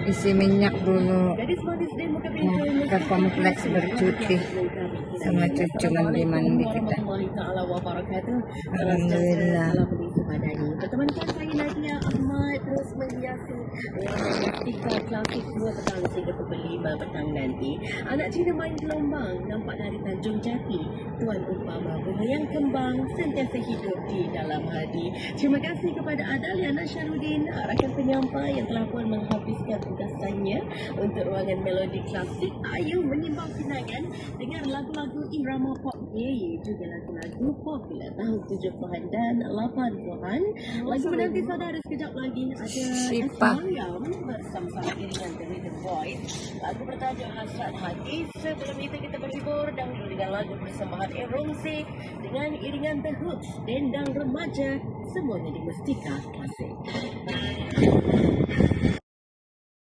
isi minyak dulu. Ke kompleks bercuti sama cucu mandi-mandi kita. Alhamdulillah. Bertemankan saya Nadia Ahmad terus menghiasi Mustika Klasik 2 petang 3.5 petang nanti. Anak Cina main gelombang nampak dari Tanjung Jati. Tuan Umpama melayang kembang sentiasa hidup di dalam hati. Terima kasih kepada Adaliana Syarudin, rakan penyampai yang telah pun menghabiskan tugasannya untuk ruangan melodi klasik. Ayo menyimbang kenangan dengan lagu-lagu irama pop gay, juga lagu-lagu popular tahun 70-an dan 80-an. Lagu menanti saudara sekejap lagi ada S. Mariam bersama iringan The Rhythm Boys. Lagu bertajuk Hasrat Hati. Sebelum itu kita berhibur dahulu dengan lagu persembahan Erongsi dengan iringan The Hoops, Dendang Remaja, semuanya di Mustika Klasik.